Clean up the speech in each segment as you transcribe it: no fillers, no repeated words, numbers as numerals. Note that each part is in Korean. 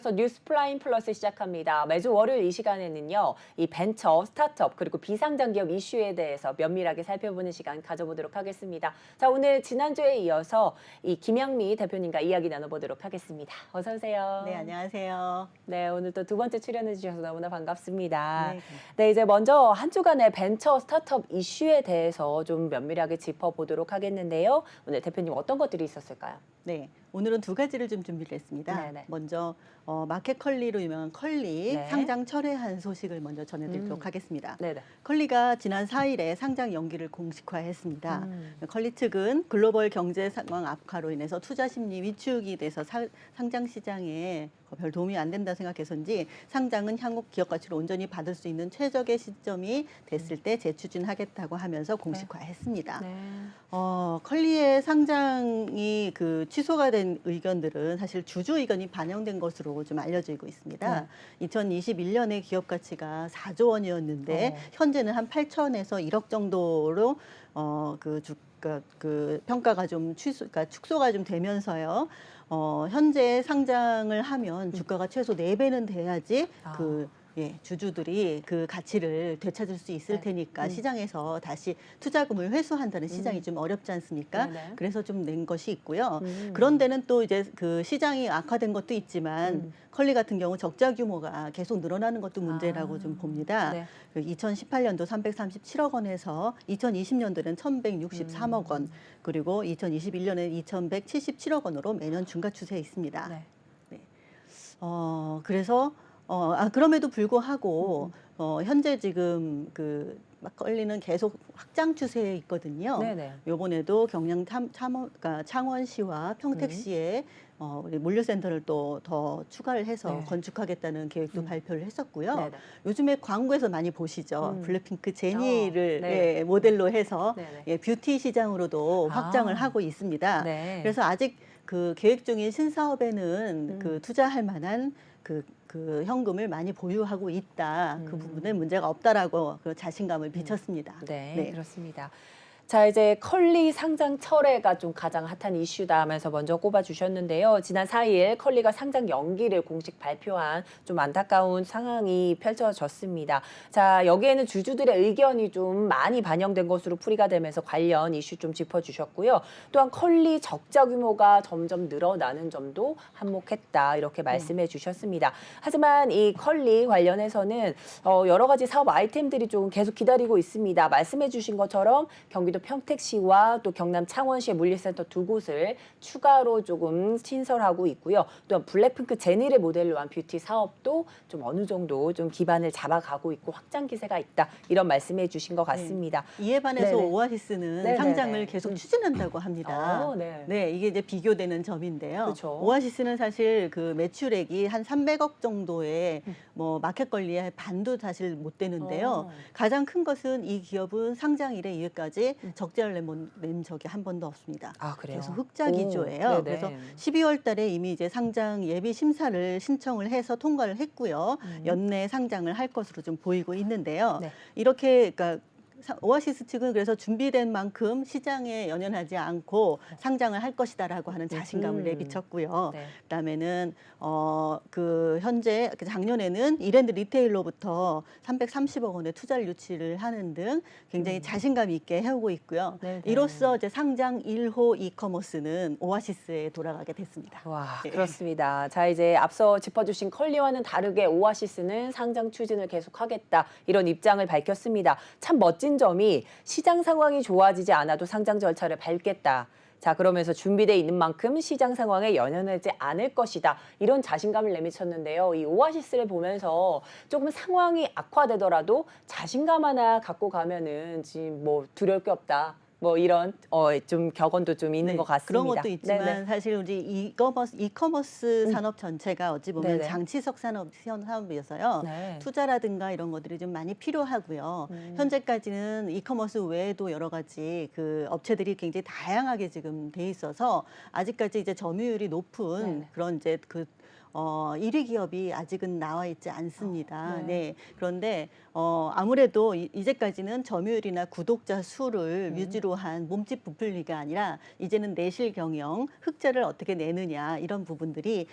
그래서 뉴스 프라임 플러스 시작합니다. 매주 월요일 이 시간에는요, 이 벤처, 스타트업, 그리고 비상장 기업 이슈에 대해서 면밀하게 살펴보는 시간 가져보도록 하겠습니다. 자, 오늘 지난주에 이어서 이 김양미 대표님과 이야기 나눠보도록 하겠습니다. 어서 오세요. 네, 안녕하세요. 네, 오늘 또 두 번째 출연해 주셔서 너무나 반갑습니다. 네, 네, 이제 먼저 한 주간의 벤처, 스타트업 이슈에 대해서 좀 면밀하게 짚어보도록 하겠는데요. 오늘 대표님 어떤 것들이 있었을까요? 네, 오늘은 두 가지를 좀 준비를 했습니다. 네네. 먼저 마켓컬리로 유명한 컬리 네. 상장 철회한 소식을 먼저 전해드리도록 하겠습니다. 네네. 컬리가 지난 4일에 상장 연기를 공식화했습니다. 컬리 측은 글로벌 경제 상황 악화로 인해서 투자 심리 위축이 돼서 상장 시장에 별 도움이 안 된다 생각해서인지 상장은 향후 기업 가치를 온전히 받을 수 있는 최적의 시점이 됐을 때 재추진하겠다고 하면서 공식화했습니다. 네. 컬리의 상장이 취소가 된 의견들은 사실 주주 의견이 반영된 것으로 좀 알려지고 있습니다. 2021년에 기업 가치가 4조 원이었는데 현재는 한 8천에서 1억 정도로 평가가 좀 축소가 좀 되면서요. 현재 상장을 하면 주가가 최소 4배는 돼야지 주주들이 그 가치를 되찾을 수 있을 테니까 시장에서 다시 투자금을 회수한다는 시장이 좀 어렵지 않습니까? 네네. 그래서 좀 낸 것이 있고요. 그런 데는 또 이제 그 시장이 악화된 것도 있지만 컬리 같은 경우 적자 규모가 계속 늘어나는 것도 문제라고 좀 봅니다. 네. 2018년도 337억 원에서 2020년도는 1,163억 원, 그리고 2021년에 2,177억 원으로 매년 증가 추세에 있습니다. 네. 네. 그래서 그럼에도 불구하고 현재 지금 막걸리는 계속 확장 추세에 있거든요. 네네. 요번에도 경량 창원시와 평택시에 우리 물류센터를 또 더 추가를 해서 네. 건축하겠다는 계획도 발표를 했었고요. 네네. 요즘에 광고에서 많이 보시죠. 블랙핑크 제니를 네. 모델로 해서 네네. 뷰티 시장으로도 확장을 하고 있습니다. 네. 그래서 아직 계획 중인 신사업에는 투자할 만한 현금을 많이 보유하고 있다. 그 부분에 문제가 없다라고 자신감을 비쳤습니다. 네, 그렇습니다. 자, 이제 컬리 상장 철회가 좀 가장 핫한 이슈다 하면서 먼저 꼽아주셨는데요. 지난 4일 컬리가 상장 연기를 공식 발표한 좀 안타까운 상황이 펼쳐졌습니다. 자, 여기에는 주주들의 의견이 좀 많이 반영된 것으로 풀이가 되면서 관련 이슈 좀 짚어주셨고요. 또한 컬리 적자 규모가 점점 늘어나는 점도 한몫했다 이렇게 말씀해 주셨습니다. 하지만 이 컬리 관련해서는 여러 가지 사업 아이템들이 좀 계속 기다리고 있습니다. 말씀해 주신 것처럼 경기도 평택시와 또 경남 창원시의 물류센터 두 곳을 추가로 조금 신설하고 있고요. 또한 블랙핑크 제니를 모델로 한 뷰티 사업도 좀 어느 정도 좀 기반을 잡아가고 있고 확장 기세가 있다. 이런 말씀해 주신 것 같습니다. 이에 반해서 네네. 오아시스는 네네네. 상장을 계속 추진한다고 합니다. 네. 이게 이제 비교되는 점인데요. 그렇죠. 오아시스는 사실 매출액이 한 300억 정도의 마켓컬리의 반도 사실 못 되는데요. 가장 큰 것은 이 기업은 상장 이래 이후까지 적자를 낸 적이 한 번도 없습니다. 아, 그래요? 그래서 흑자 기조예요. 네네. 그래서 12월 달에 이미 이제 상장 예비 심사를 신청을 해서 통과를 했고요. 연내 상장을 할 것으로 좀 보이고 있는데요. 네. 이렇게 오아시스 측은 그래서 준비된 만큼 시장에 연연하지 않고 상장을 할 것이다라고 하는 자신감을 내비쳤고요. 네. 그다음에는 현재 작년에는 이랜드 리테일로부터 330억 원의 투자를 유치를 하는 등 굉장히 자신감 있게 해오고 있고요. 네네. 이로써 이제 상장 1호 이커머스는 오아시스에 돌아가게 됐습니다. 와, 네. 그렇습니다. 자, 이제 앞서 짚어주신 컬리와는 다르게 오아시스는 상장 추진을 계속하겠다 이런 입장을 밝혔습니다. 참 멋진 점이 시장 상황이 좋아지지 않아도 상장 절차를 밟겠다. 자, 그러면서 준비돼 있는 만큼 시장 상황에 연연하지 않을 것이다. 이런 자신감을 내미쳤는데요. 이 오아시스를 보면서 조금 상황이 악화되더라도 자신감 하나 갖고 가면은 지금 두려울 게 없다. 이런 좀 격언도 좀 있는 것 같습니다. 그런 것도 있지만 네네. 사실 우리 이커머스 산업 전체가 어찌 보면 네네. 장치석 산업이어서요. 네. 투자라든가 이런 것들이 좀 많이 필요하고요. 현재까지는 이커머스 외에도 여러 가지 업체들이 굉장히 다양하게 지금 돼 있어서 아직까지 이제 점유율이 높은 네네. 그런 이제 1위 기업이 아직은 나와 있지 않습니다. 네. 네. 그런데 아무래도 이제까지는 점유율이나 구독자 수를 위주로 한 몸집 부풀리가 아니라 이제는 내실 경영, 흑자를 어떻게 내느냐 이런 부분들이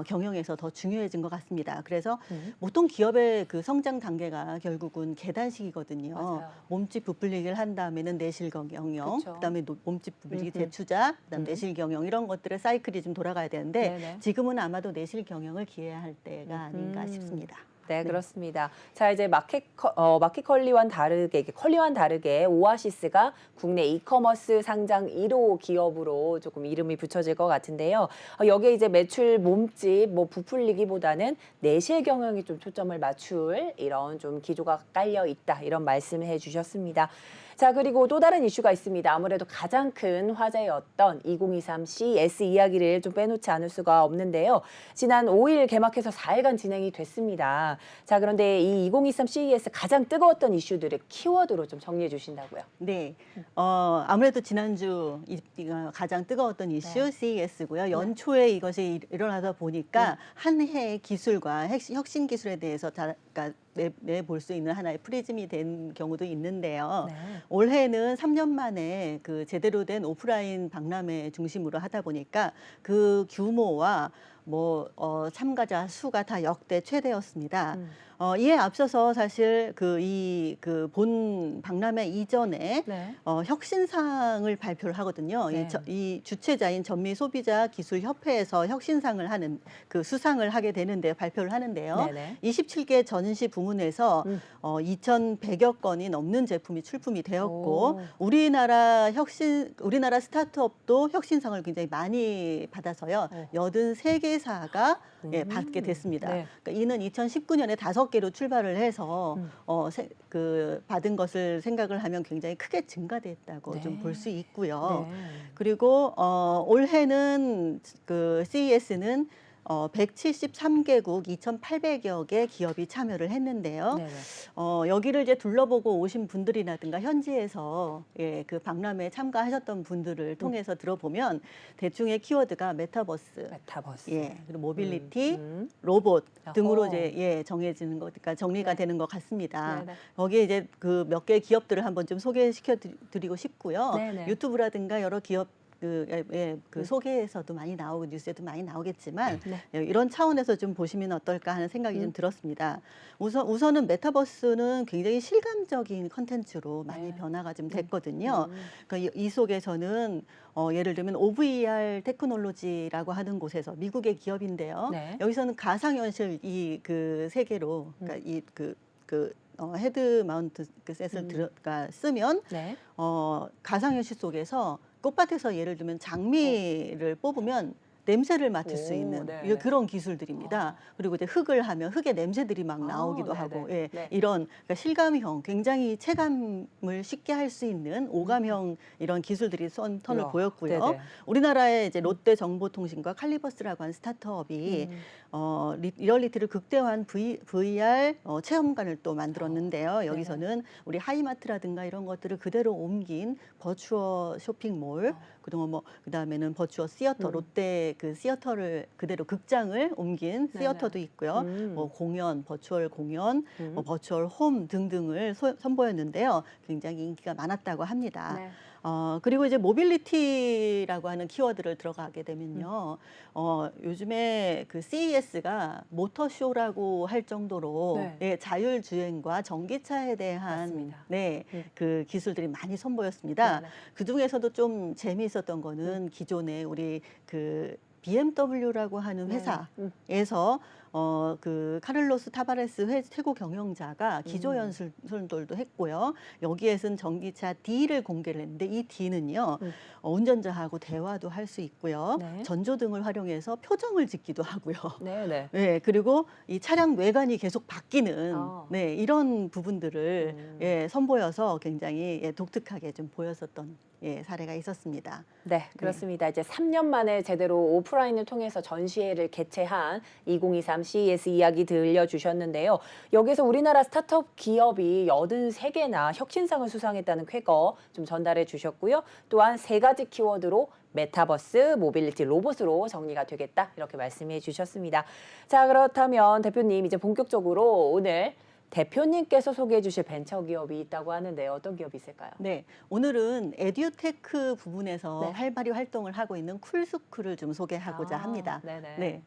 경영에서 더 중요해진 것 같습니다. 그래서 보통 기업의 그 성장 단계가 결국은 계단식이거든요. 맞아요. 몸집 부풀리기를 한 다음에는 내실 경영, 그쵸. 그다음에 몸집 부풀리기 재투자, 그다음 내실 경영 이런 것들의 사이클이 좀 돌아가야 되는데 네네. 지금은 아마도 내실 경영을 기해할 때가 아닌가 싶습니다. 네, 그렇습니다. 자, 이제 마켓컬리와는 다르게, 컬리와는 다르게 오아시스가 국내 이커머스 상장 1호 기업으로 조금 이름이 붙여질 것 같은데요. 여기에 이제 매출 몸집, 뭐 부풀리기보다는 내실 경영에 좀 초점을 맞출 이런 좀 기조가 깔려 있다, 이런 말씀을 해주셨습니다. 자, 그리고 또 다른 이슈가 있습니다. 아무래도 가장 큰 화제였던 2023 CES 이야기를 좀 빼놓지 않을 수가 없는데요. 지난 5일 개막해서 4일간 진행이 됐습니다. 자, 그런데 이 2023 CES 가장 뜨거웠던 이슈들을 키워드로 좀 정리해 주신다고요. 네, 아무래도 지난주 가장 뜨거웠던 이슈 CES고요. 연초에 이것이 일어나다 보니까 한 해의 기술과 혁신 기술에 대해서 그러니까 내볼 수 있는 하나의 프리즘이 된 경우도 있는데요. 네. 올해는 3년 만에 그 제대로 된 오프라인 박람회 중심으로 하다 보니까 그 규모와 참가자 수가 다 역대 최대였습니다. 이에 앞서서 사실 그 본 박람회 이전에 네. 혁신상을 발표를 하거든요. 네. 이 주최자인 전미 소비자 기술 협회에서 혁신상을 하는 그 수상을 하게 되는데 발표를 하는데요. 네네. 27개 전시 부문에서 2,100여 건이 넘는 제품이 출품이 되었고 우리나라 스타트업도 혁신상을 굉장히 많이 받아서요. 83개사가 받게 됐습니다. 네. 그러니까 이는 2019년에 5개로 출발을 해서 받은 것을 생각을 하면 굉장히 크게 증가됐다고 좀 볼 수 있고요. 네. 그리고 올해는 그 CES는 173개국 2,800여 개 기업이 참여를 했는데요. 네네. 여기를 이제 둘러보고 오신 분들이라든가 현지에서 그 박람회에 참가하셨던 분들을 통해서 들어보면 대충의 키워드가 메타버스, 그리고 모빌리티, 로봇 등으로 이제 정해지는 것, 그러니까 정리가 되는 것 같습니다. 네네. 거기에 이제 그 몇 개의 기업들을 한번 좀 소개시켜 드리고 싶고요. 네네. 유튜브라든가 여러 기업 소개에서도 많이 나오고 뉴스에도 많이 나오겠지만 이런 차원에서 좀 보시면 어떨까 하는 생각이 좀 들었습니다. 우선은 메타버스는 굉장히 실감적인 컨텐츠로 많이 변화가 좀 됐거든요. 그러니까 이 속에서는 예를 들면 OVR 테크놀로지라고 하는 곳에서 미국의 기업인데요. 네. 여기서는 가상현실 그 세계로 그러니까 헤드 마운트 셋을 쓰면 네. 가상현실 속에서 꽃밭에서 예를 들면 장미를 뽑으면 냄새를 맡을 수 있는 네네. 그런 기술들입니다. 그리고 이제 흙을 하면 흙의 냄새들이 막 나오기도 하고 네. 이런 그러니까 실감형 굉장히 체감을 쉽게 할 수 있는 오감형 이런 기술들이 선을 보였고요. 네네. 우리나라의 이제 롯데 정보통신과 칼리버스라고 하는 스타트업이 리얼리티를 극대화한 VR 체험관을 또 만들었는데요. 여기서는 우리 하이마트라든가 이런 것들을 그대로 옮긴 버추어 쇼핑몰, 그다음에는 버추어 시어터, 롯데 그 시어터를 그대로 극장을 옮긴 시어터도 있고요. 공연, 버추얼 공연, 버추얼 홈 등등을 선보였는데요. 굉장히 인기가 많았다고 합니다. 네. 그리고 이제 모빌리티라고 하는 키워드를 들어가게 되면요. 요즘에 그 CES가 모터쇼라고 할 정도로 자율주행과 전기차에 대한 그 기술들이 많이 선보였습니다. 그 중에서도 좀 재미있었던 거는 기존에 우리 그 BMW라고 하는 회사에서 그 카를로스 타바레스 최고 경영자가 기조 연설도 했고요. 여기에서는 전기차 D를 공개를 했는데 이 D는요. 운전자하고 대화도 할 수 있고요. 전조등을 활용해서 표정을 짓기도 하고요. 네. 그리고 이 차량 외관이 계속 바뀌는 이런 부분들을 선보여서 굉장히 독특하게 좀 보였었던 예, 사례가 있었습니다. 네, 그렇습니다. 이제 3년 만에 제대로 오프라인을 통해서 전시회를 개최한 2023 CES 이야기 들려주셨는데요. 여기서 우리나라 스타트업 기업이 83개나 혁신상을 수상했다는 쾌거 좀 전달해 주셨고요. 또한 3가지 키워드로 메타버스, 모빌리티, 로봇으로 정리가 되겠다 이렇게 말씀해 주셨습니다. 자, 그렇다면 대표님 이제 본격적으로 오늘 대표님께서 소개해 주실 벤처기업이 있다고 하는데 어떤 기업이 있을까요? 네, 오늘은 에듀테크 부분에서 네. 활발히 활동을 하고 있는 쿨스쿨을 좀 소개하고자 합니다. 네네. 네.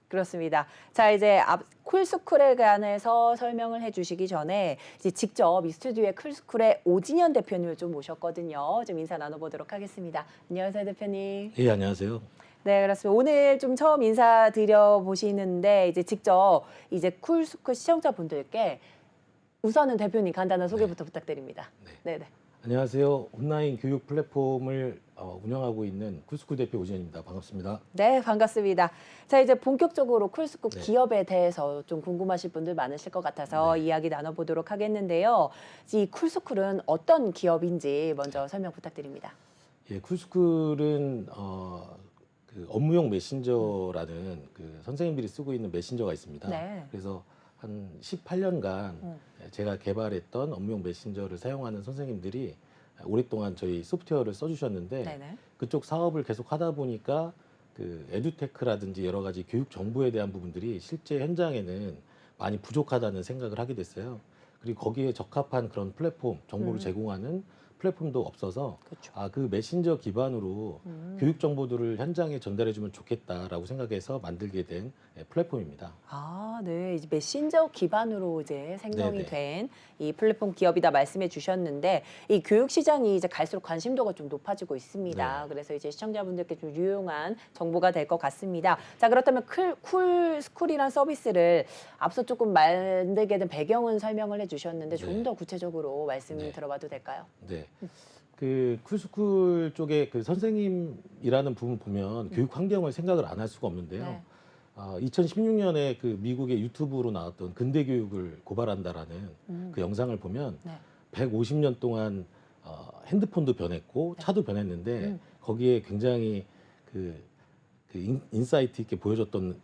그렇습니다. 자, 이제 쿨스쿨에 관해서 설명을 해주시기 전에 이제 직접 이 스튜디오에 쿨스쿨의 오진현 대표님을 좀 모셨거든요. 좀 인사 나눠보도록 하겠습니다. 안녕하세요, 대표님. 예, 안녕하세요. 네, 그렇습니다. 오늘 좀 처음 인사드려 보시는데 이제 직접 이제 쿨스쿨 시청자분들께 우선은 대표님 간단한 소개부터 부탁드립니다. 네, 네. 안녕하세요. 온라인 교육 플랫폼을 운영하고 있는 쿨스쿨 대표 오진현입니다. 반갑습니다. 네, 반갑습니다. 자, 이제 본격적으로 쿨스쿨 네. 기업에 대해서 좀 궁금하실 분들 많으실 것 같아서 이야기 나눠보도록 하겠는데요. 이 쿨스쿨은 어떤 기업인지 먼저 설명 부탁드립니다. 예, 쿨스쿨은 그 업무용 메신저라는 그 선생님들이 쓰고 있는 메신저가 있습니다. 네. 그래서 한 18년간 제가 개발했던 업무용 메신저를 사용하는 선생님들이 오랫동안 저희 소프트웨어를 써주셨는데 네네. 그쪽 사업을 계속 하다 보니까 그 에듀테크라든지 여러 가지 교육 정보에 대한 부분들이 실제 현장에는 많이 부족하다는 생각을 하게 됐어요. 그리고 거기에 적합한 그런 플랫폼, 정보를 제공하는 플랫폼도 없어서 그렇죠. 그 메신저 기반으로 교육 정보들을 현장에 전달해주면 좋겠다라고 생각해서 만들게 된 플랫폼입니다. 아, 네. 이제 메신저 기반으로 이제 생성이 네네. 된 이 플랫폼 기업이다 말씀해 주셨는데 이 교육 시장이 이제 갈수록 관심도가 좀 높아지고 있습니다. 네. 그래서 이제 시청자분들께 좀 유용한 정보가 될 것 같습니다. 자, 그렇다면 쿨스쿨이란 서비스를 앞서 조금 만들게 된 배경은 설명을 해 주셨는데 좀 네. 더 구체적으로 말씀 네. 들어봐도 될까요? 네. 그 쿨스쿨 쪽에 그 선생님이라는 부분 보면 교육 환경을 생각을 안 할 수가 없는데요. 네. 2016년에 그 미국의 유튜브로 나왔던 근대 교육을 고발한다라는 그 영상을 보면 네. 150년 동안 핸드폰도 변했고 차도 변했는데 거기에 굉장히 그 인사이트 있게 보여줬던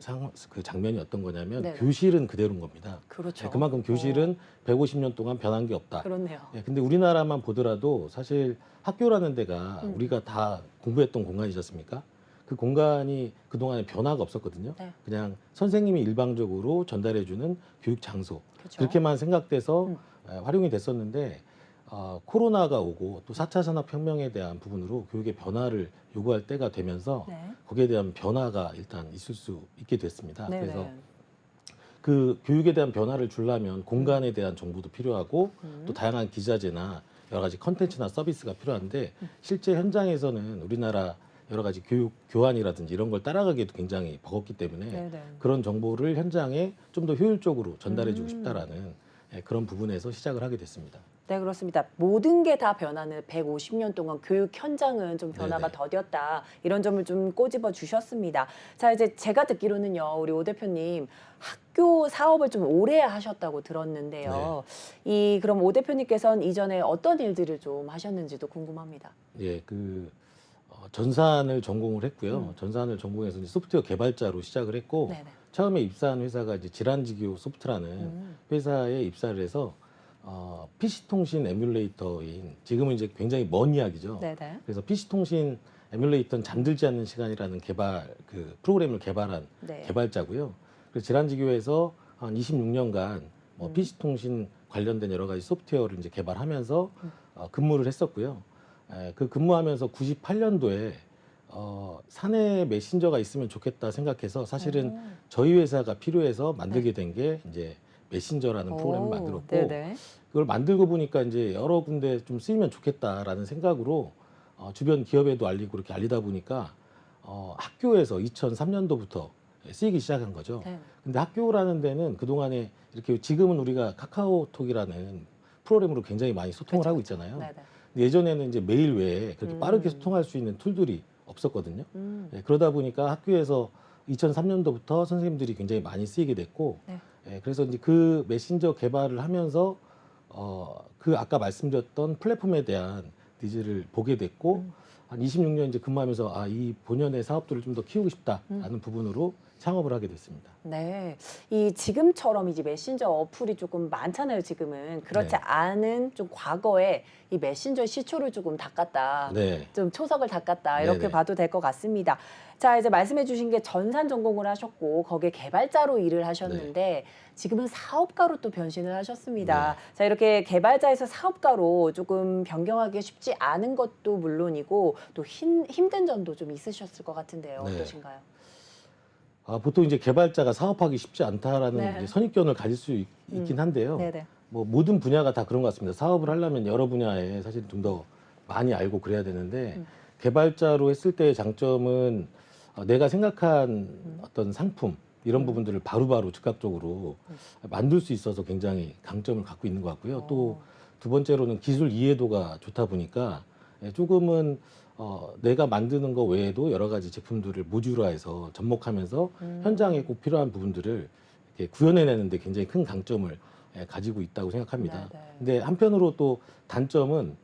그 장면이 어떤 거냐면 네네. 교실은 그대로인 겁니다. 그렇죠. 그만큼 교실은 150년 동안 변한 게 없다. 그렇네요. 예, 근데 우리나라만 보더라도 사실 학교라는 데가 우리가 다 공부했던 공간이지 않습니까? 그 공간이 그동안에 변화가 없었거든요. 네. 그냥 선생님이 일방적으로 전달해주는 교육 장소. 그렇죠. 그렇게만 생각돼서 활용이 됐었는데 코로나가 오고 또 4차 산업혁명에 대한 부분으로 교육의 변화를 요구할 때가 되면서 네. 거기에 대한 변화가 일단 있을 수 있게 됐습니다. 네네. 그래서 그 교육에 대한 변화를 주려면 공간에 대한 정보도 필요하고 또 다양한 기자재나 여러 가지 컨텐츠나 서비스가 필요한데 실제 현장에서는 우리나라 여러 가지 교육 교환이라든지 이런 걸 따라가기에도 굉장히 버겁기 때문에 네네. 그런 정보를 현장에 좀 더 효율적으로 전달해주고 싶다라는 그런 부분에서 시작을 하게 됐습니다. 네, 그렇습니다. 모든 게 다 변하는 150년 동안 교육 현장은 좀 변화가 네네. 더뎠다. 이런 점을 좀 꼬집어 주셨습니다. 자, 이제 제가 듣기로는요, 우리 오 대표님 학교 사업을 좀 오래 하셨다고 들었는데요. 그럼 오 대표님께서는 이전에 어떤 일들을 좀 하셨는지도 궁금합니다. 예, 전산을 전공을 했고요. 전산을 전공해서 이제 소프트웨어 개발자로 시작을 했고 네네. 처음에 입사한 회사가 이제 지란지교 소프트라는 회사에 입사를 해서 PC통신 에뮬레이터인 지금은 이제 굉장히 먼 이야기죠. 네네. 그래서 PC통신 에뮬레이터는 잠들지 않는 시간이라는 그 프로그램을 개발한 네. 개발자고요. 그래서 지란지교에서 한 26년간 PC통신 관련된 여러 가지 소프트웨어를 이제 개발하면서 근무를 했었고요. 그 근무하면서 98년도에 사내 메신저가 있으면 좋겠다 생각해서 사실은 저희 회사가 필요해서 만들게 된 게 이제 메신저라는 프로그램을 만들었고 네네. 그걸 만들고 보니까 이제 여러 군데 좀 쓰이면 좋겠다라는 생각으로 주변 기업에도 알리고 그렇게 알리다 보니까 학교에서 2003년도부터 쓰이기 시작한 거죠. 네. 근데 학교라는 데는 그동안에 이렇게 지금은 우리가 카카오톡이라는 프로그램으로 굉장히 많이 소통을 하고 있잖아요. 네네. 근데 예전에는 이제 메일 외에 그렇게 빠르게 소통할 수 있는 툴들이 없었거든요. 그러다 보니까 학교에서 2003년도부터 선생님들이 굉장히 많이 쓰이게 됐고, 네. 그래서 이제 그 메신저 개발을 하면서 그 아까 말씀드렸던 플랫폼에 대한 니즈를 보게 됐고 한 26년 이제 근무하면서 이 본연의 사업들을 좀 더 키우고 싶다라는 부분으로 창업을 하게 됐습니다. 네, 이 지금처럼 이제 메신저 어플이 조금 많잖아요. 지금은 그렇지 네. 않은 좀 과거에 이 메신저 시초를 조금 닦았다, 네. 좀 초석을 닦았다 이렇게 네네. 봐도 될 것 같습니다. 자, 이제 말씀해주신 게 전산 전공을 하셨고 거기에 개발자로 일을 하셨는데 지금은 사업가로 또 변신을 하셨습니다. 네. 자, 이렇게 개발자에서 사업가로 조금 변경하기 쉽지 않은 것도 물론이고 또 힘든 점도 좀 있으셨을 것 같은데요. 네. 어떠신가요? 보통 이제 개발자가 사업하기 쉽지 않다라는 네. 이제 선입견을 가질 수 있긴 한데요. 네네. 뭐 모든 분야가 다 그런 것 같습니다. 사업을 하려면 여러 분야에 사실 좀 더 많이 알고 그래야 되는데 개발자로 했을 때의 장점은 내가 생각한 어떤 상품 이런 부분들을 바로바로 즉각적으로 만들 수 있어서 굉장히 강점을 갖고 있는 것 같고요. 또 두 번째로는 기술 이해도가 좋다 보니까 조금은 내가 만드는 거 외에도 여러 가지 제품들을 모듈화해서 접목하면서 현장에 꼭 필요한 부분들을 이렇게 구현해내는데 굉장히 큰 강점을 가지고 있다고 생각합니다. 네, 네. 근데 한편으로 또 단점은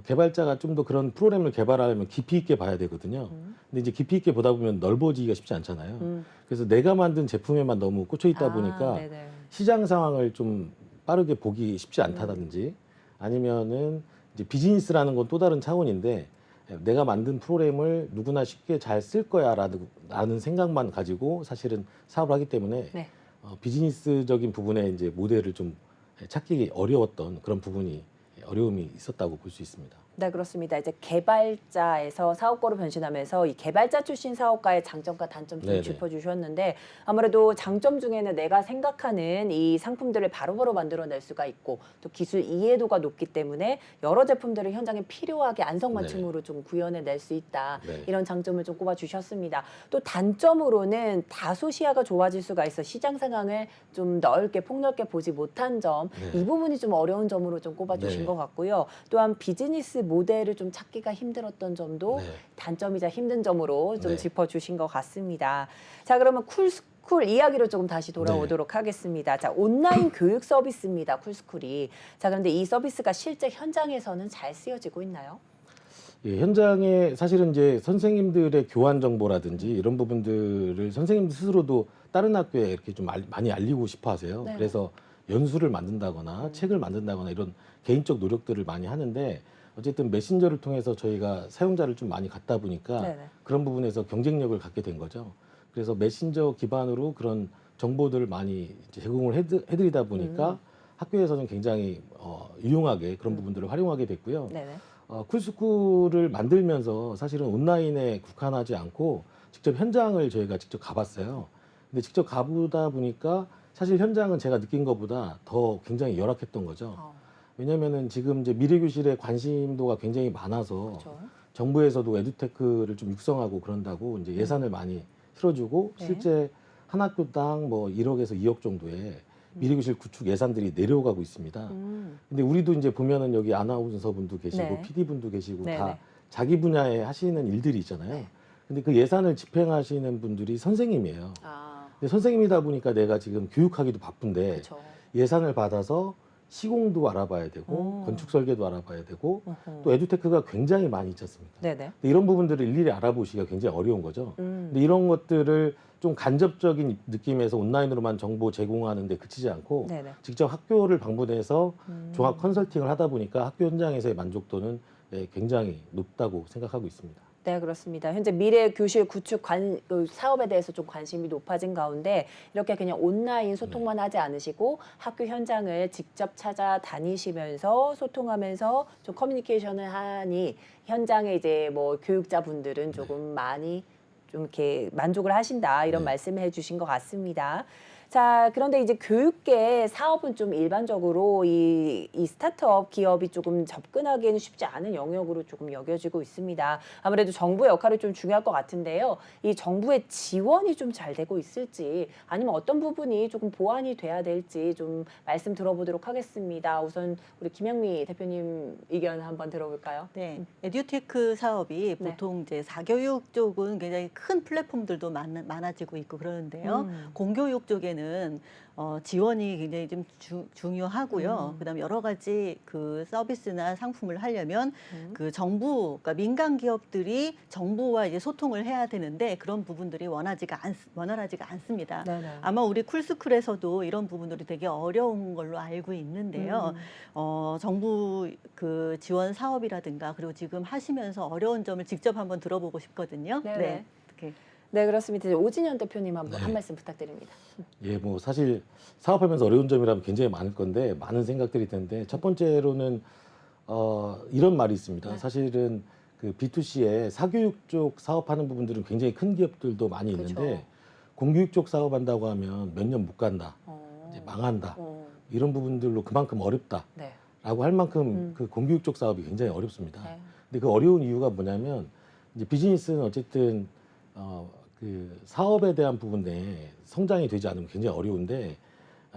개발자가 좀 더 그런 프로그램을 개발하려면 깊이 있게 봐야 되거든요. 근데 이제 깊이 있게 보다 보면 넓어지기가 쉽지 않잖아요. 그래서 내가 만든 제품에만 너무 꽂혀 있다 보니까 네네. 시장 상황을 좀 빠르게 보기 쉽지 않다든지 아니면은 이제 비즈니스라는 건 또 다른 차원인데 내가 만든 프로그램을 누구나 쉽게 잘 쓸 거야라는 생각만 가지고 사실은 사업을 하기 때문에 네. 비즈니스적인 부분에 이제 모델을 좀 찾기 어려웠던 그런 부분이 어려움이 있었다고 볼 수 있습니다. 네, 그렇습니다. 이제 개발자에서 사업가로 변신하면서 이 개발자 출신 사업가의 장점과 단점 좀 네네. 짚어주셨는데 아무래도 장점 중에는 내가 생각하는 이 상품들을 바로바로 만들어낼 수가 있고 또 기술 이해도가 높기 때문에 여러 제품들을 현장에 필요하게 안성맞춤으로 좀 구현해낼 수 있다. 네. 이런 장점을 좀 꼽아주셨습니다. 또 단점으로는 다소 시야가 좁아질 수가 있어 시장 상황을 좀 넓게 폭넓게 보지 못한 점, 네. 이 부분이 좀 어려운 점으로 좀 꼽아주신 네. 것 같고요. 또한 비즈니스 모델을 좀 찾기가 힘들었던 점도 네. 단점이자 힘든 점으로 좀 네. 짚어주신 것 같습니다. 자, 그러면 쿨스쿨 이야기로 조금 다시 돌아오도록 하겠습니다. 자, 온라인 교육 서비스입니다. 쿨스쿨이. 자, 그런데 이 서비스가 실제 현장에서는 잘 쓰여지고 있나요? 예, 현장에 사실은 이제 선생님들의 교환 정보라든지 이런 부분들을 선생님들 스스로도 다른 학교에 이렇게 좀 많이 알리고 싶어 하세요. 네. 그래서 연수를 만든다거나 책을 만든다거나 이런 개인적 노력들을 많이 하는데 어쨌든 메신저를 통해서 저희가 사용자를 좀 많이 갖다 보니까 네네. 그런 부분에서 경쟁력을 갖게 된 거죠. 그래서 메신저 기반으로 그런 정보들을 많이 이제 제공을 해드리다 보니까 학교에서는 굉장히 유용하게 그런 부분들을 활용하게 됐고요. 네네. 쿨스쿨을 만들면서 사실은 온라인에 국한하지 않고 직접 현장을 저희가 직접 가봤어요. 근데 직접 가보다 보니까 사실 현장은 제가 느낀 것보다 더 굉장히 열악했던 거죠. 왜냐면은 지금 이제 미래교실에 관심도가 굉장히 많아서 그렇죠. 정부에서도 에듀테크를 좀 육성하고 그런다고 이제 예산을 많이 실어주고 네. 실제 한 학교당 뭐 1억에서 2억 정도의 미래교실 구축 예산들이 내려가고 있습니다. 근데 우리도 이제 보면은 여기 아나운서 분도 계시고 네. PD 분도 계시고 네네. 다 자기 분야에 하시는 일들이 있잖아요. 네. 근데 그 예산을 집행하시는 분들이 선생님이에요. 근데 선생님이다 보니까 내가 지금 교육하기도 바쁜데 그렇죠. 예산을 받아서 시공도 알아봐야 되고 건축 설계도 알아봐야 되고 또 에듀테크가 굉장히 많이 있지 않습니까? 네네. 근데 이런 부분들을 일일이 알아보시기가 굉장히 어려운 거죠. 음. 근데 이런 것들을 좀 간접적인 느낌에서 온라인으로만 정보 제공하는 데 그치지 않고 네네. 직접 학교를 방문해서 종합 컨설팅을 하다 보니까 학교 현장에서의 만족도는 굉장히 높다고 생각하고 있습니다. 네, 그렇습니다. 현재 미래 교실 구축 그 사업에 대해서 좀 관심이 높아진 가운데 이렇게 그냥 온라인 소통만 하지 않으시고 학교 현장을 직접 찾아다니시면서 소통하면서 좀 커뮤니케이션을 하니 현장에 이제 뭐 교육자분들은 조금 많이 좀 이렇게 만족을 하신다 이런 네. 말씀을 해주신 것 같습니다. 자, 그런데 이제 교육계 사업은 좀 일반적으로 이 스타트업 기업이 조금 접근하기에는 쉽지 않은 영역으로 조금 여겨지고 있습니다. 아무래도 정부의 역할이 좀 중요할 것 같은데요. 이 정부의 지원이 좀 잘 되고 있을지 아니면 어떤 부분이 조금 보완이 돼야 될지 좀 말씀 들어보도록 하겠습니다. 우선 우리 김영미 대표님 의견 한번 들어볼까요? 네, 에듀테크 사업이 네. 보통 이제 사교육 쪽은 굉장히 큰 플랫폼들도 많아지고 있고 그러는데요. 공교육 쪽에는 때는 지원이 굉장히 좀 중요하고요. 그다음에 여러 가지 그 서비스나 상품을 하려면 그 정부, 그러니까 민간 기업들이 정부와 이제 소통을 해야 되는데 그런 부분들이 원활하지가 않습니다. 네네. 아마 우리 쿨스쿨에서도 이런 부분들이 되게 어려운 걸로 알고 있는데요. 정부 그 지원 사업이라든가 그리고 지금 하시면서 어려운 점을 직접 한번 들어보고 싶거든요. 네네. 네. 어떻게 네, 그렇습니다. 이제 오진현 대표님 한 네. 말씀 부탁드립니다. 예, 뭐 사실 사업하면서 어려운 점이라면 굉장히 많을 건데 많은 생각들이 드는데 첫 번째로는 이런 말이 있습니다. 네. 사실은 그 B2C의 사교육 쪽 사업하는 부분들은 굉장히 큰 기업들도 많이 있는데 그렇죠. 공교육 쪽 사업한다고 하면 몇 년 못 간다, 이제 망한다 이런 부분들로 그만큼 어렵다라고 네. 할 만큼 그 공교육 쪽 사업이 굉장히 어렵습니다. 네. 근데 그 어려운 이유가 뭐냐면 이제 비즈니스는 어쨌든 그 사업에 대한 부분에 성장이 되지 않으면 굉장히 어려운데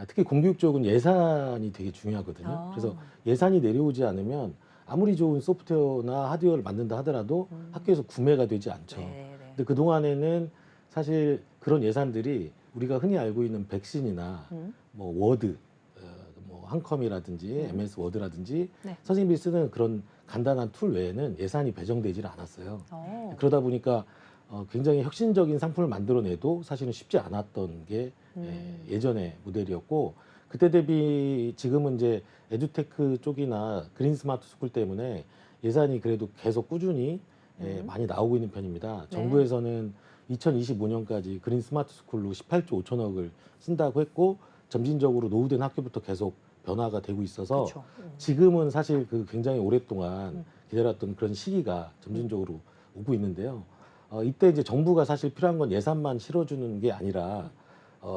특히 공교육 쪽은 예산이 되게 중요하거든요. 그래서 예산이 내려오지 않으면 아무리 좋은 소프트웨어나 하드웨어를 만든다 하더라도 학교에서 구매가 되지 않죠. 네. 근데 그동안에는 사실 그런 예산들이 우리가 흔히 알고 있는 백신이나 뭐 워드, 뭐 한컴이라든지 MS 워드라든지 네. 선생님들이 쓰는 그런 간단한 툴 외에는 예산이 배정되질 않았어요. 그러다 보니까 굉장히 혁신적인 상품을 만들어내도 사실은 쉽지 않았던 게 예전의 모델이었고 그때 대비 지금은 이제 에듀테크 쪽이나 그린 스마트 스쿨 때문에 예산이 그래도 계속 꾸준히 많이 나오고 있는 편입니다. 네. 정부에서는 2025년까지 그린 스마트 스쿨로 18조 5천억을 쓴다고 했고 점진적으로 노후된 학교부터 계속 변화가 되고 있어서 그렇죠. 지금은 사실 그 굉장히 오랫동안 기다렸던 그런 시기가 점진적으로 오고 있는데요. 이때 이제 정부가 사실 필요한 건 예산만 실어주는 게 아니라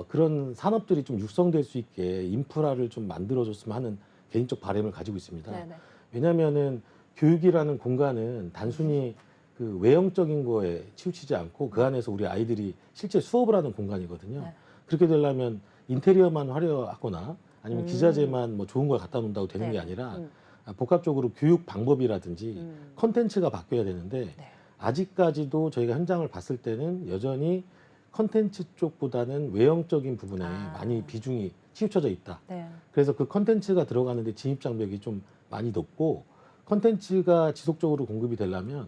그런 산업들이 좀 육성될 수 있게 인프라를 좀 만들어줬으면 하는 개인적 바람을 가지고 있습니다. 네네. 왜냐하면은 교육이라는 공간은 단순히 그 외형적인 거에 치우치지 않고 그 안에서 우리 아이들이 실제 수업을 하는 공간이거든요. 네. 그렇게 되려면 인테리어만 화려하거나 아니면 기자재만 뭐 좋은 걸 갖다 놓는다고 되는 네. 게 아니라 복합적으로 교육 방법이라든지 컨텐츠가 바뀌어야 되는데 네. 아직까지도 저희가 현장을 봤을 때는 여전히 컨텐츠 쪽보다는 외형적인 부분에 많이 비중이 치우쳐져 있다. 네. 그래서 그 컨텐츠가 들어가는데 진입 장벽이 좀 많이 높고 컨텐츠가 지속적으로 공급이 되려면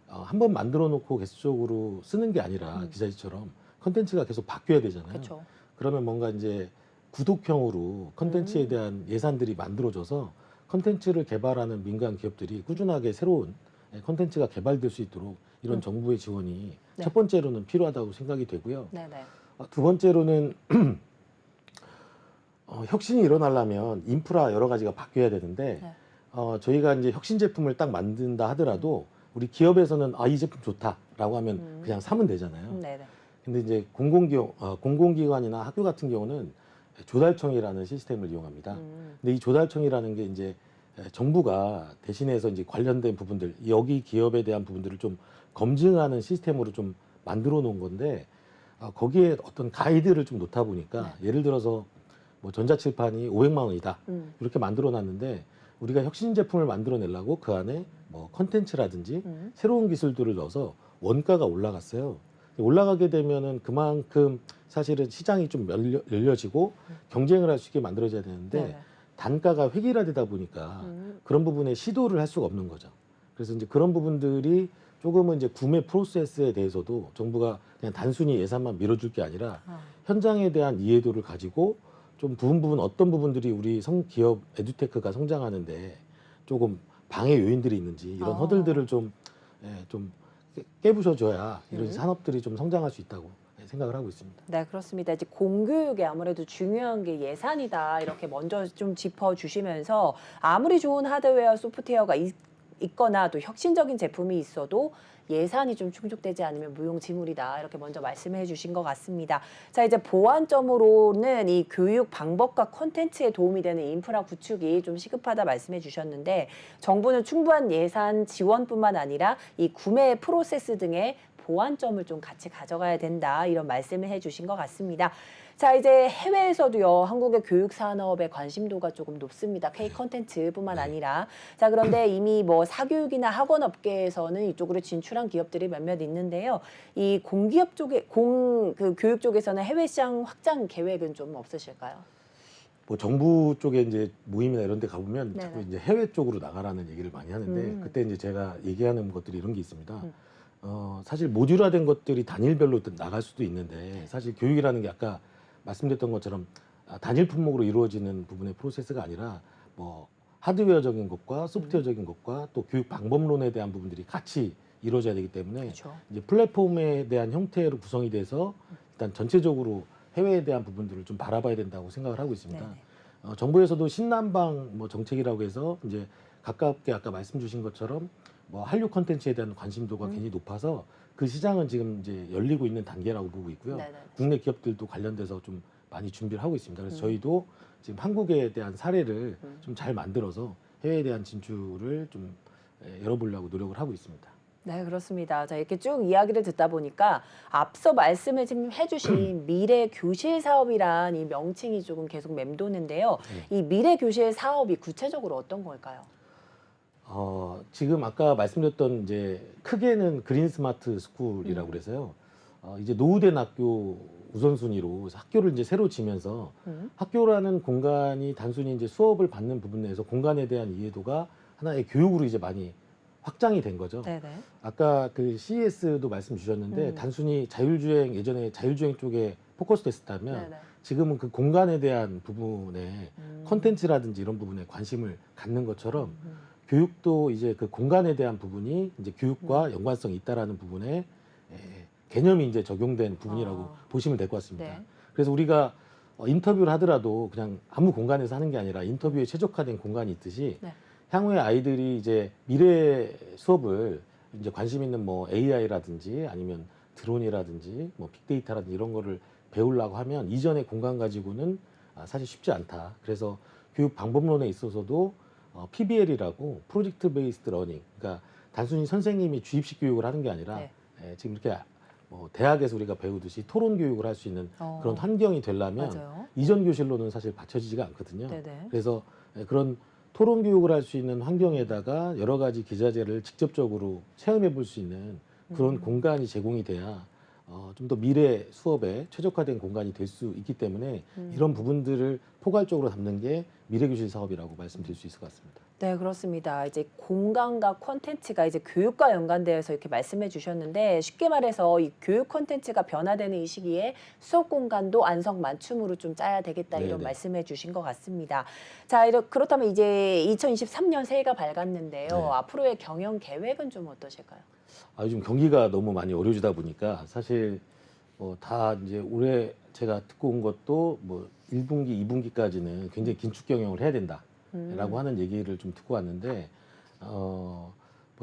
한 번 만들어 놓고 계속적으로 쓰는 게 아니라 기자재처럼 컨텐츠가 계속 바뀌어야 되잖아요. 그렇죠. 그러면 뭔가 이제 구독형으로 컨텐츠에 대한 예산들이 만들어져서 컨텐츠를 개발하는 민간 기업들이 꾸준하게 새로운 컨텐츠가 개발될 수 있도록 이런 정부의 지원이 네. 첫 번째로는 필요하다고 생각이 되고요. 네네. 두 번째로는 혁신이 일어나려면 인프라 여러 가지가 바뀌어야 되는데 네. 저희가 이제 혁신 제품을 딱 만든다 하더라도 우리 기업에서는 이 제품 좋다라고 하면 그냥 사면 되잖아요. 네네. 근데 이제 공공기관이나 학교 같은 경우는 조달청이라는 시스템을 이용합니다. 근데 이 조달청이라는 게 이제 정부가 대신해서 이제 관련된 부분들, 여기 기업에 대한 부분들을 좀 검증하는 시스템으로 좀 만들어 놓은 건데 거기에 어떤 가이드를 좀 놓다 보니까 예를 들어서 뭐 전자칠판이 500만 원이다 이렇게 만들어 놨는데 우리가 혁신 제품을 만들어 내려고 그 안에 뭐 컨텐츠라든지 새로운 기술들을 넣어서 원가가 올라갔어요. 올라가게 되면은 그만큼 사실은 시장이 좀 열려지고 경쟁을 할 수 있게 만들어져야 되는데 네네. 단가가 획일화되다 보니까 그런 부분에 시도를 할 수가 없는 거죠. 그래서 이제 그런 부분들이 조금은 이제 구매 프로세스에 대해서도 정부가 그냥 단순히 예산만 밀어줄 게 아니라 현장에 대한 이해도를 가지고 좀 부분 어떤 부분들이 우리 기업 에듀테크가 성장하는데 조금 방해 요인들이 있는지 이런 허들들을 좀 깨부셔줘야 이런 산업들이 좀 성장할 수 있다고 생각을 하고 있습니다. 네, 그렇습니다. 이제 공교육에 아무래도 중요한 게 예산이다. 이렇게 먼저 좀 짚어주시면서 아무리 좋은 하드웨어, 소프트웨어가 있거나 또 혁신적인 제품이 있어도 예산이 좀 충족되지 않으면 무용지물이다. 이렇게 먼저 말씀해 주신 것 같습니다. 자, 이제 보완점으로는 이 교육 방법과 콘텐츠에 도움이 되는 인프라 구축이 좀 시급하다 말씀해 주셨는데 정부는 충분한 예산 지원뿐만 아니라 이 구매 프로세스 등의 보완점을 좀 같이 가져가야 된다 이런 말씀을 해주신 것 같습니다. 자, 이제 해외에서도요, 한국의 교육 산업의 관심도가 조금 높습니다. K 콘텐츠뿐만 아니라. 자, 그런데 이미 뭐 사교육이나 학원 업계에서는 이쪽으로 진출한 기업들이 몇몇 있는데요. 이 공기업 쪽에 그 교육 쪽에서는 해외 시장 확장 계획은 좀 없으실까요? 뭐 정부 쪽에 이제 모임이나 이런 데 가보면 네네. 자꾸 이제 해외 쪽으로 나가라는 얘기를 많이 하는데 그때 이제 제가 얘기하는 것들이 이런 게 있습니다. 사실 모듈화된 것들이 단일별로 나갈 수도 있는데 사실 교육이라는 게 아까 말씀드렸던 것처럼 단일 품목으로 이루어지는 부분의 프로세스가 아니라 뭐 하드웨어적인 것과 소프트웨어적인 것과 또 교육 방법론에 대한 부분들이 같이 이루어져야 되기 때문에 그렇죠. 이제 플랫폼에 대한 형태로 구성이 돼서 일단 전체적으로 해외에 대한 부분들을 좀 바라봐야 된다고 생각을 하고 있습니다. 정부에서도 신남방 뭐 정책이라고 해서 이제 가깝게 아까 말씀 주신 것처럼 뭐 한류 콘텐츠에 대한 관심도가 굉장히 높아서 그 시장은 지금 이제 열리고 있는 단계라고 보고 있고요. 네네. 국내 기업들도 관련돼서 좀 많이 준비를 하고 있습니다. 그래서 저희도 지금 한국에 대한 사례를 좀 잘 만들어서 해외에 대한 진출을 좀 열어보려고 노력을 하고 있습니다. 네, 그렇습니다. 자, 이렇게 쭉 이야기를 듣다 보니까 앞서 말씀을 지금 해주신 미래 교실 사업이란 이 명칭이 조금 계속 맴도는데요. 이 미래 교실 사업이 구체적으로 어떤 걸까요? 지금 아까 말씀드렸던 이제 크게는 그린 스마트 스쿨이라고 그래서요. 이제 노후된 학교 우선순위로 학교를 이제 새로 지면서 학교라는 공간이 단순히 이제 수업을 받는 부분 내에서 공간에 대한 이해도가 하나의 교육으로 이제 많이 확장이 된 거죠. 네네. 아까 그 CES도 말씀 주셨는데 단순히 자율주행 예전에 자율주행 쪽에 포커스 됐었다면 네네. 지금은 그 공간에 대한 부분에 콘텐츠라든지 이런 부분에 관심을 갖는 것처럼 교육도 이제 그 공간에 대한 부분이 이제 교육과 연관성이 있다라는 부분에 개념이 이제 적용된 부분이라고 보시면 될 것 같습니다. 네. 그래서 우리가 인터뷰를 하더라도 그냥 아무 공간에서 하는 게 아니라 인터뷰에 최적화된 공간이 있듯이 네. 향후에 아이들이 이제 미래 수업을 이제 관심 있는 뭐 AI라든지 아니면 드론이라든지 뭐 빅데이터라든지 이런 거를 배우려고 하면 이전의 공간 가지고는 사실 쉽지 않다. 그래서 교육 방법론에 있어서도 PBL이라고 프로젝트 베이스드 러닝. 그러니까 단순히 선생님이 주입식 교육을 하는 게 아니라 네. 지금 이렇게 뭐 대학에서 우리가 배우듯이 토론 교육을 할 수 있는 그런 환경이 되려면 맞아요. 이전 교실로는 사실 받쳐지지가 않거든요. 네네. 그래서 그런 토론 교육을 할 수 있는 환경에다가 여러 가지 기자재를 직접적으로 체험해 볼 수 있는 그런 공간이 제공이 돼야 좀 더 미래 수업에 최적화된 공간이 될 수 있기 때문에 이런 부분들을 포괄적으로 담는 게 미래교실 사업이라고 말씀드릴 수 있을 것 같습니다. 네, 그렇습니다. 이제 공간과 콘텐츠가 이제 교육과 연관되어서 이렇게 말씀해 주셨는데 쉽게 말해서 이 교육 콘텐츠가 변화되는 이 시기에 수업 공간도 안성맞춤으로 좀 짜야 되겠다 이런 네네. 말씀해 주신 것 같습니다. 자, 그렇다면 이제 2023년 새해가 밝았는데요. 네. 앞으로의 경영 계획은 좀 어떠실까요? 요즘 경기가 너무 많이 어려워지다 보니까 사실 다 이제 올해 제가 듣고 온 것도 뭐 1분기, 2분기까지는 굉장히 긴축 경영을 해야 된다라고 하는 얘기를 좀 듣고 왔는데 뭐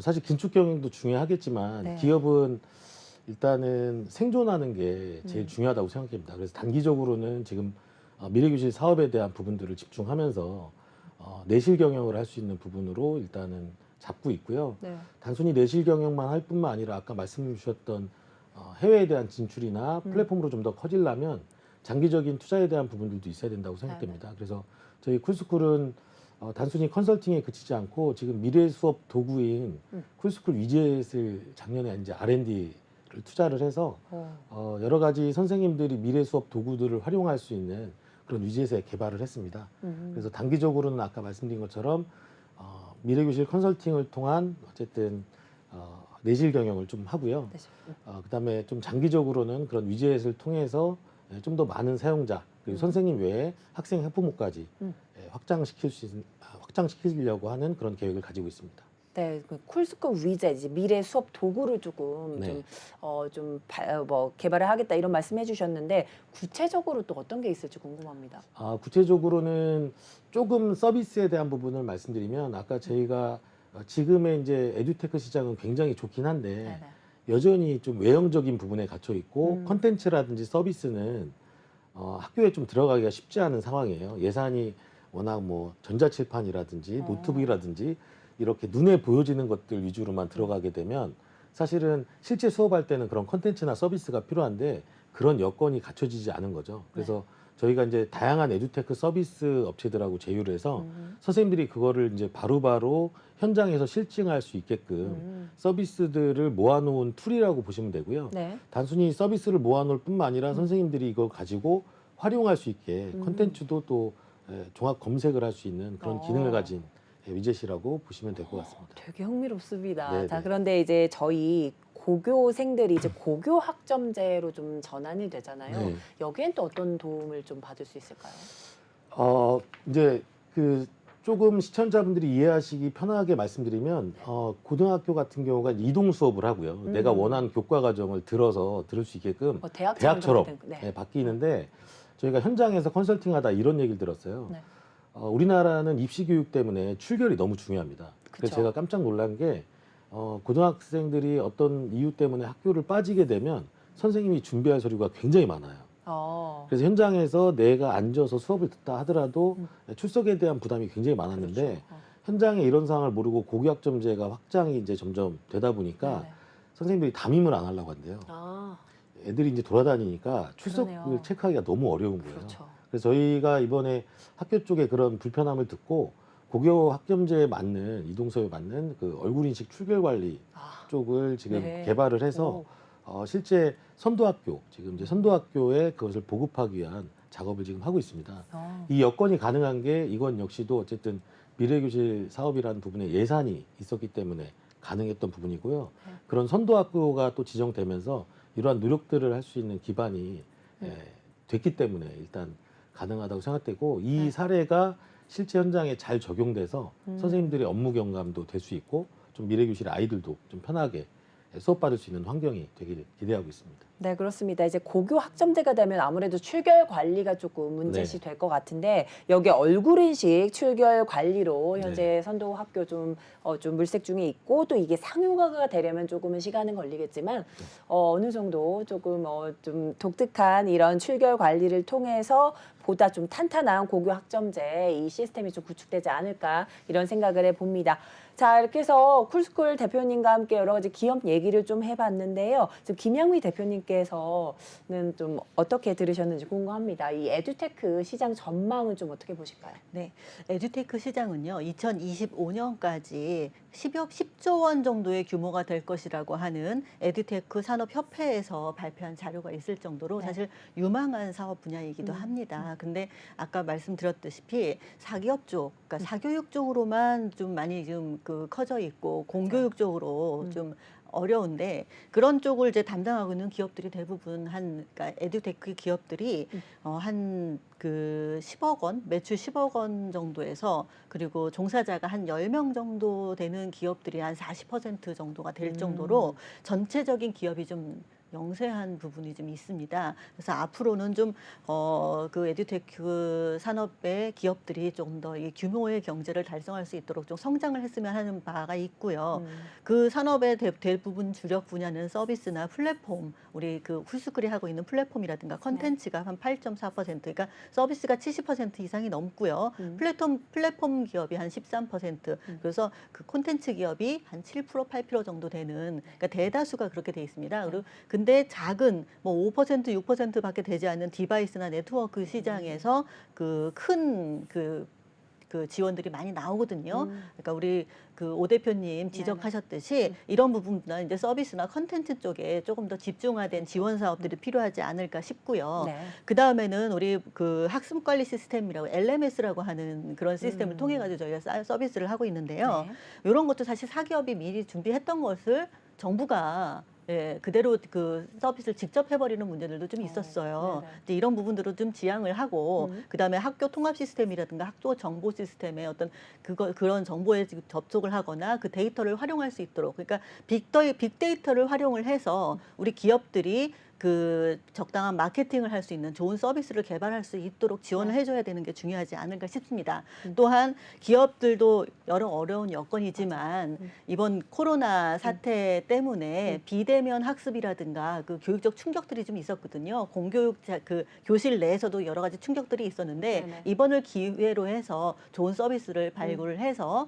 사실 긴축 경영도 중요하겠지만 네. 기업은 일단은 생존하는 게 제일 중요하다고 생각합니다. 그래서 단기적으로는 지금 미래교실 사업에 대한 부분들을 집중하면서 내실 경영을 할 수 있는 부분으로 일단은 잡고 있고요. 네. 단순히 내실 경영만 할 뿐만 아니라 아까 말씀 주셨던 해외에 대한 진출이나 플랫폼으로 좀 더 커지려면 장기적인 투자에 대한 부분들도 있어야 된다고 생각됩니다. 그래서 저희 쿨스쿨은 단순히 컨설팅에 그치지 않고 지금 미래 수업 도구인 쿨스쿨 위젯을 작년에 이제 R&D를 투자를 해서 여러 가지 선생님들이 미래 수업 도구들을 활용할 수 있는 그런 위젯에 개발을 했습니다. 그래서 단기적으로는 아까 말씀드린 것처럼 미래교실 컨설팅을 통한 어쨌든 내실 경영을 좀 하고요. 그다음에 좀 장기적으로는 그런 위젯을 통해서 좀 더 많은 사용자 그리고 선생님 외에 학생 학부모까지 확장시키려고 하는 그런 계획을 가지고 있습니다. 네, 그 쿨스쿨 위젯 이제 미래 수업 도구를 조금 네. 뭐 개발을 하겠다 이런 말씀해 주셨는데 구체적으로 또 어떤 게 있을지 궁금합니다. 구체적으로는 조금 서비스에 대한 부분을 말씀드리면 아까 저희가 지금의 이제 에듀테크 시장은 굉장히 좋긴 한데 네네. 여전히 좀 외형적인 부분에 갇혀 있고 컨텐츠라든지 서비스는 학교에 좀 들어가기가 쉽지 않은 상황이에요. 예산이 워낙 뭐 전자칠판이라든지 노트북이라든지 이렇게 눈에 보여지는 것들 위주로만 들어가게 되면 사실은 실제 수업할 때는 그런 컨텐츠나 서비스가 필요한데 그런 여건이 갖춰지지 않은 거죠. 그래서 저희가 이제 다양한 에듀테크 서비스 업체들하고 제휴를 해서 선생님들이 그거를 이제 바로바로 현장에서 실증할 수 있게끔 서비스들을 모아놓은 툴이라고 보시면 되고요. 네. 단순히 서비스를 모아놓을 뿐만 아니라 선생님들이 이거 가지고 활용할 수 있게 컨텐츠도 또 종합 검색을 할 수 있는 그런 기능을 가진 위젯이라고 보시면 될 것 같습니다. 되게 흥미롭습니다. 네, 자, 네. 그런데 이제 저희 고교생들이 이제 고교 학점제로 좀 전환이 되잖아요. 네. 여기엔 또 어떤 도움을 좀 받을 수 있을까요? 이제 그 조금 시청자분들이 이해하시기 편하게 말씀드리면 고등학교 같은 경우가 이동 수업을 하고요. 내가 원하는 교과 과정을 들어서 들을 수 있게끔 뭐 대학처럼 대학처럼 정리된 거. 네. 바뀌는데 저희가 현장에서 컨설팅하다 이런 얘기를 들었어요. 네. 우리나라는 입시 교육 때문에 출결이 너무 중요합니다. 그래서 그쵸. 제가 깜짝 놀란 게 고등학생들이 어떤 이유 때문에 학교를 빠지게 되면 선생님이 준비할 서류가 굉장히 많아요. 그래서 현장에서 내가 앉아서 수업을 듣다 하더라도 출석에 대한 부담이 굉장히 많았는데 그렇죠. 현장에 이런 상황을 모르고 고교학점제가 확장이 이제 점점 되다 보니까 네네. 선생님들이 담임을 안 하려고 한대요. 아, 애들이 이제 돌아다니니까 출석을 그러네요. 체크하기가 너무 어려운 거예요. 그렇죠. 그래서 저희가 이번에 학교 쪽에 그런 불편함을 듣고 고교 학점제에 맞는 이동서에 맞는 그 얼굴 인식 출결 관리 아, 쪽을 지금 네. 개발을 해서 실제 선도학교 지금 이제 선도학교에 그것을 보급하기 위한 작업을 지금 하고 있습니다. 이 여건이 가능한 게 이건 역시도 어쨌든 미래교실 사업이라는 부분에 예산이 있었기 때문에 가능했던 부분이고요. 네. 그런 선도학교가 또 지정되면서 이러한 노력들을 할 수 있는 기반이 됐기 때문에 일단 가능하다고 생각되고 이 네. 사례가 실제 현장에 잘 적용돼서 선생님들의 업무 경감도 될 수 있고 좀 미래교실 아이들도 좀 편하게 수업받을 수 있는 환경이 되기를 기대하고 있습니다. 네, 그렇습니다. 이제 고교 학점제가 되면 아무래도 출결 관리가 조금 문제시 될 것 같은데 여기 얼굴 인식 출결 관리로 현재 선도 학교 좀 물색 중에 있고 또 이게 상용화가 되려면 조금은 시간은 걸리겠지만 어느 정도 조금 좀 독특한 이런 출결 관리를 통해서 보다 좀 탄탄한 고교 학점제 이 시스템이 좀 구축되지 않을까 이런 생각을 해봅니다. 자, 이렇게 해서 쿨스쿨 대표님과 함께 여러 가지 기업 얘기를 좀 해봤는데요. 지금 김양미 대표님께서는 좀 어떻게 들으셨는지 궁금합니다. 이 에듀테크 시장 전망은 좀 어떻게 보실까요? 네, 에듀테크 시장은요, 2025년까지 10조 원 정도의 규모가 될 것이라고 하는 에듀테크 산업협회에서 발표한 자료가 있을 정도로 네. 사실 유망한 사업 분야이기도 합니다. 근데 아까 말씀드렸다시피 사기업 쪽, 그러니까 사교육 쪽으로만 좀 많이 좀 커져 있고 공교육 쪽으로 좀 어려운데 그런 쪽을 이제 담당하고 있는 기업들이 대부분 그러니까 에듀테크 기업들이 한 10억 원, 매출 10억 원 정도에서 그리고 종사자가 한 10명 정도 되는 기업들이 한 40% 정도가 될 정도로 전체적인 기업이 좀 영세한 부분이 좀 있습니다. 그래서 앞으로는 좀 그 에듀테크 산업의 기업들이 좀 더 이 규모의 경제를 달성할 수 있도록 좀 성장을 했으면 하는 바가 있고요. 그 산업의 대부분 주력 분야는 서비스나 플랫폼, 우리 그 쿨스쿨이 하고 있는 플랫폼이라든가 컨텐츠가 한 8.4%, 그러니까 서비스가 70% 이상이 넘고요. 플랫폼 기업이 한 13%, 그래서 그 콘텐츠 기업이 한 7%, 8% 정도 되는, 그러니까 대다수가 그렇게 돼 있습니다. 그리고 근데 작은 뭐 5%, 6%밖에 되지 않는 디바이스나 네트워크 시장에서 큰 지원들이 많이 나오거든요. 그러니까 우리 오 대표님 지적하셨듯이 이런 부분은 이제 서비스나 컨텐츠 쪽에 조금 더 집중화된 지원 사업들이 필요하지 않을까 싶고요. 네. 그 다음에는 우리 그 학습 관리 시스템이라고 LMS라고 하는 그런 시스템을 통해 가지고 저희가 서비스를 하고 있는데요. 이런 것도 사실 사기업이 미리 준비했던 것을 정부가 그대로 그 서비스를 직접 해버리는 문제들도 좀 있었어요. 이제 이런 부분들을 좀 지양을 하고, 그 다음에 학교 통합 시스템이라든가 학교 정보 시스템의 어떤 그런 정보에 접속을 하거나 그 데이터를 활용할 수 있도록, 그러니까 빅데이터를 활용을 해서 우리 기업들이 그 적당한 마케팅을 할 수 있는 좋은 서비스를 개발할 수 있도록 지원을 해줘야 되는 게 중요하지 않을까 싶습니다. 또한 기업들도 여러 어려운 여건이지만 이번 코로나 사태 때문에 비대면 학습이라든가 그 교육적 충격들이 좀 있었거든요. 공교육 그 교실 내에서도 여러 가지 충격들이 있었는데 네네. 이번을 기회로 해서 좋은 서비스를 발굴을 해서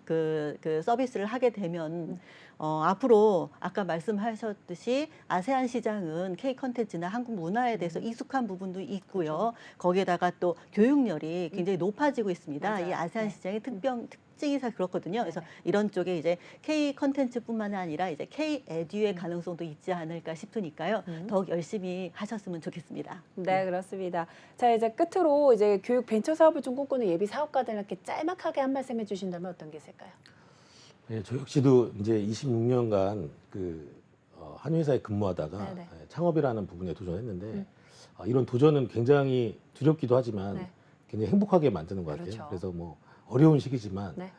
그 서비스를 하게 되면 앞으로 아까 말씀하셨듯이 아세안 시장은 K 컨텐츠나 한국 문화에 대해서 익숙한 부분도 있고요. 거기에다가 또 교육열이 굉장히 높아지고 있습니다. 맞아요. 이 아세안 네. 시장의 특징이 사 그렇거든요. 그래서 이런 쪽에 이제 K 컨텐츠뿐만 아니라 이제 K 에듀의 가능성도 있지 않을까 싶으니까요. 더욱 열심히 하셨으면 좋겠습니다. 네, 그렇습니다. 자, 이제 끝으로 이제 교육 벤처 사업을 좀 꿈꾸는 예비 사업가들에게 짤막하게 한 말씀 해주신다면 어떤 게 있을까요? 네, 저 역시도 이제 26년간 한 회사에 근무하다가 네네. 창업이라는 부분에 도전했는데 이런 도전은 굉장히 두렵기도 하지만 네. 굉장히 행복하게 만드는 것 그렇죠. 같아요. 그래서 뭐 어려운 시기지만 네.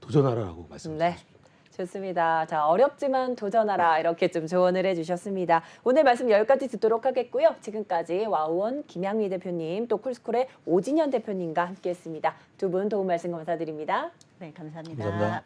도전하라고 말씀드리고 네. 싶습니다. 좋습니다. 자, 어렵지만 도전하라 이렇게 좀 조언을 해주셨습니다. 오늘 말씀 여기까지 듣도록 하겠고요. 지금까지 와우원 김양미 대표님 또 쿨스쿨의 오진현 대표님과 함께했습니다. 두 분 도움 말씀 감사드립니다. 네, 감사합니다. 감사합니다.